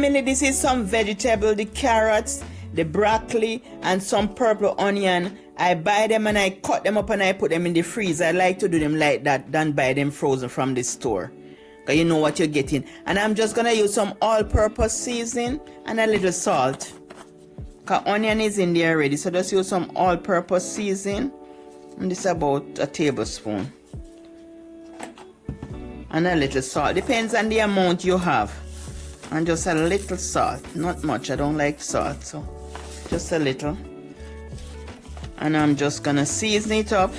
Family, this is some vegetable, the carrots, the broccoli, and some purple onion. I buy them and I cut them up and I put them in the freezer. I like to do them like that than buy them frozen from the store, because you know what you're getting. And I'm just gonna use some all-purpose seasoning and a little salt, because onion is in there already. So just use some all-purpose seasoning, and this is about a tablespoon, and a little salt. Depends on the amount you have. And just a little salt, not much. I don't like salt, so just a little. And I'm just gonna season it up,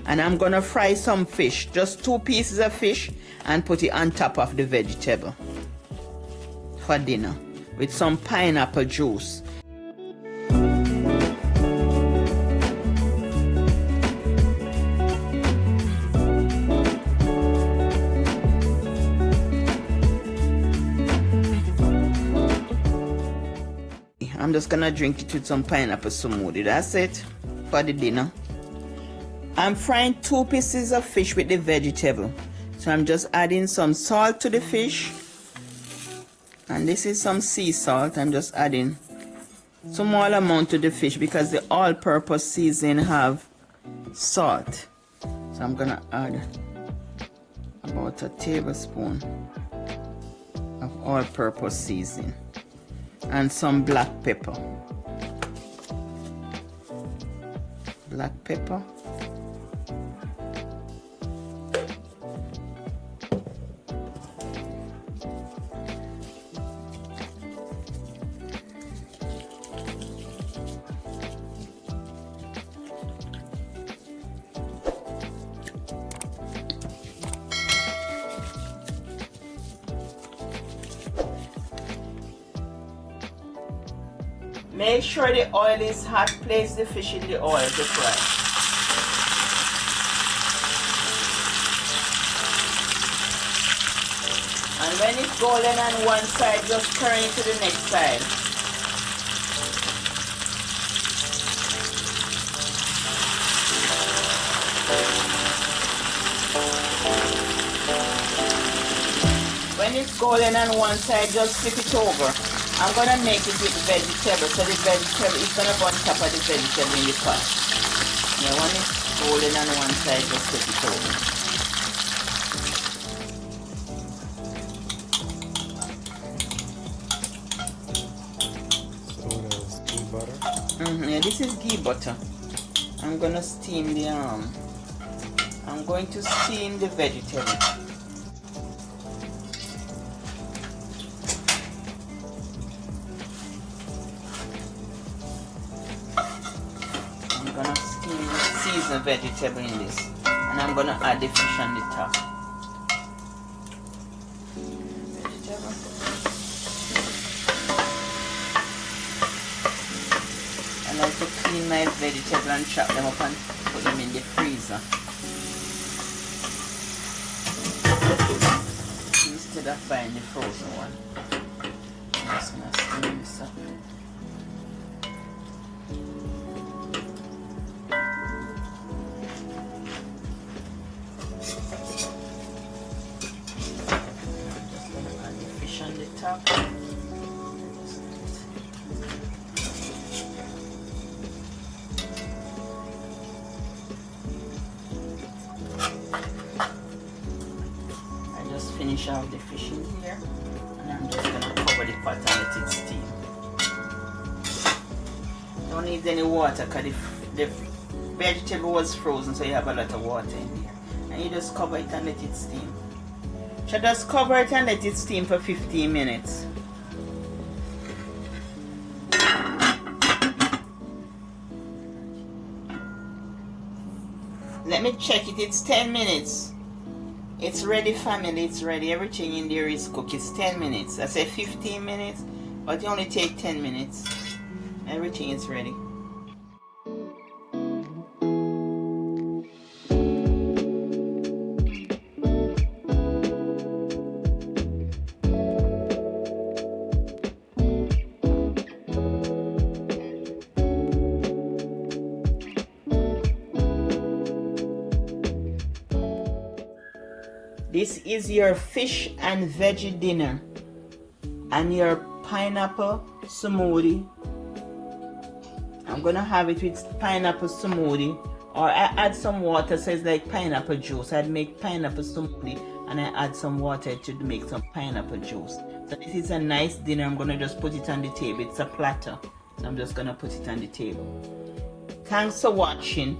and I'm gonna fry some fish, just 2 pieces of fish, and put it on top of the vegetable for dinner with some pineapple juice. I'm just gonna drink it with some pineapple smoothie. That's it for the dinner. I'm frying 2 pieces of fish with the vegetable. So I'm just adding some salt to the fish. And this is some sea salt. I'm just adding small amount to the fish because the all-purpose seasoning have salt. So I'm gonna add about a tablespoon of all-purpose seasoning. And some black pepper. Black pepper. Make sure the oil is hot. Place the fish in the oil to fry. And when it's golden on one side, just turn it to the next side. When it's golden on one side, just flip it over. I'm gonna make it with vegetable, so the vegetable is gonna go on top of the vegetable in the pot. Now when it's golden on one side, just flip it over. So what else? Ghee butter? Yeah, this is ghee butter. I'm gonna steam the I'm going to steam the vegetable. Season vegetable in this, and I'm gonna add the fish on the top. Vegetable. I like to clean my vegetable and chop them up and put them in the freezer instead of buying the frozen one. I'm just gonna steam this up. Top. I just finish off the fish in here, and I'm just gonna cover the pot and let it steam. Don't need any water because the vegetable was frozen, so you have a lot of water in here. And you just cover it and let it steam. So just cover it and let it steam for 15 minutes. Let me check it. It's 10 minutes. It's ready, family. It's ready. Everything in there is cooked. It's 10 minutes. I said 15 minutes, but it only take 10 minutes. Everything is ready. This is your fish and veggie dinner. and your pineapple smoothie. I'm gonna have it with pineapple smoothie, or I add some water, so it's like pineapple juice. I'd make pineapple smoothie and I add some water to make some pineapple juice. So this is a nice dinner. I'm gonna just put it on the table. It's a platter, so I'm just gonna put it on the table. Thanks for watching.